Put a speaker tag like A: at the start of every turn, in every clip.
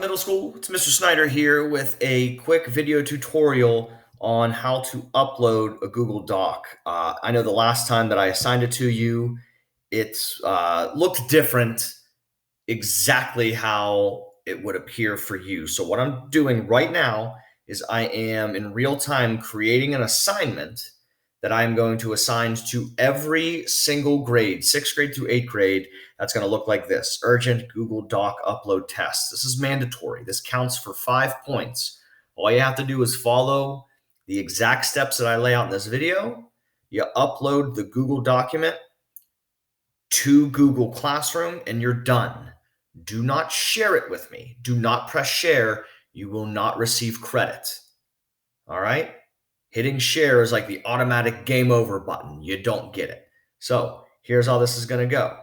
A: Middle School. It's Mr. Snyder here with a quick video tutorial on how to upload a Google Doc. I know the last time that I assigned it to you, it looked different exactly how it would appear for you. So what I'm doing right now is I am in real time creating an assignment that I'm going to assign to every single grade, 6th grade through 8th grade. That's going to look like this: urgent Google Doc upload test. This is mandatory. This counts for 5 points. All you have to do is follow the exact steps that I lay out in this video. You upload the Google document to Google Classroom and you're done. Do not share it with me. Do not press share. You will not receive credit. All right? Hitting share is like the automatic game over button. You don't get it. So here's how this is going to go.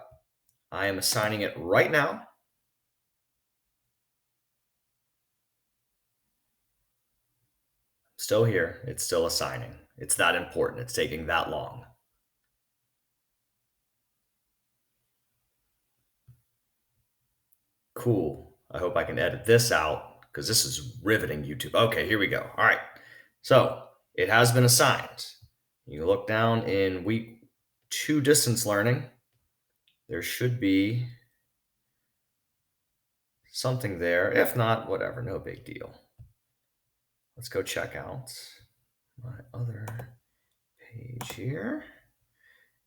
A: I am assigning it right now. Still here. It's still assigning. It's that important. It's taking that long. Cool. I hope I can edit this out because this is riveting YouTube. Okay, here we go. All right. So it has been assigned. You look down in week 2 distance learning. There should be something there. If not, whatever, no big deal. Let's go check out my other page here.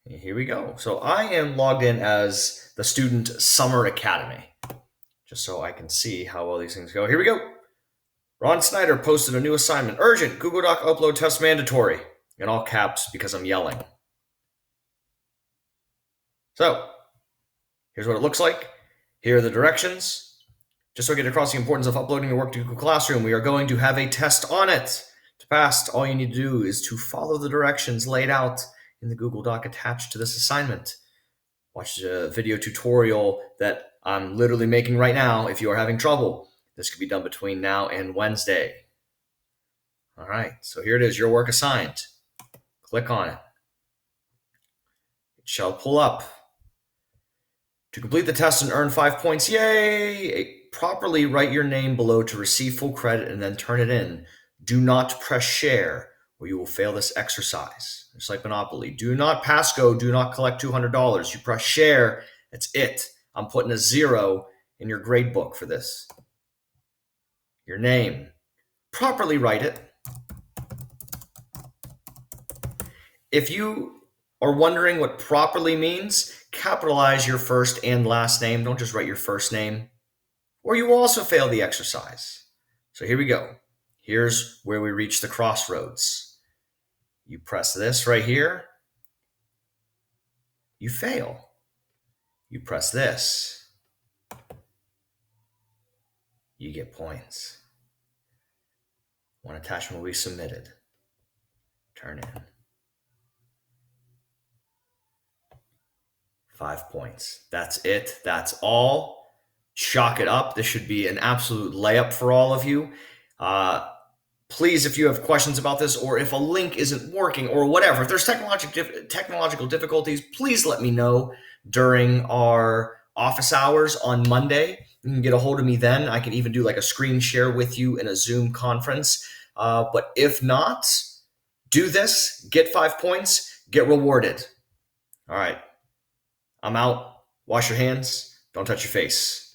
A: And here we go. So I am logged in as the student Summer Academy, just so I can see how well these things go. Here we go. Ron Snyder posted a new assignment. Urgent Google Doc upload test mandatory. In all caps because I'm yelling. So here's what it looks like. Here are the directions. Just so I get across the importance of uploading your work to Google Classroom, we are going to have a test on it. To pass, all you need to do is to follow the directions laid out in the Google Doc attached to this assignment. Watch the video tutorial that I'm literally making right now if you are having trouble. This could be done between now and Wednesday. All right, so here it is, your work assigned. Click on it. It shall pull up. To complete the test and earn 5 points, yay! Properly write your name below to receive full credit and then turn it in. Do not press share or you will fail this exercise. Just like Monopoly. Do not pass go, do not collect $200. You press share, that's it. I'm putting a 0 in your grade book for this. Your name. Properly write it. If you are wondering what properly means, capitalize your first and last name. Don't just write your first name, or you will also fail the exercise. So here we go. Here's where we reach the crossroads. You press this right here. You fail. You press this. You get points. One attachment will be submitted. Turn in. 5 points. That's it. That's all. Chalk it up. This should be an absolute layup for all of you. Please, if you have questions about this, or if a link isn't working, or whatever, if there's technological difficulties, please let me know during our office hours on Monday. You can get a hold of me then. I can even do like a screen share with you in a Zoom conference. But if not, do this, get 5 points, get rewarded. All right. I'm out. Wash your hands. Don't touch your face.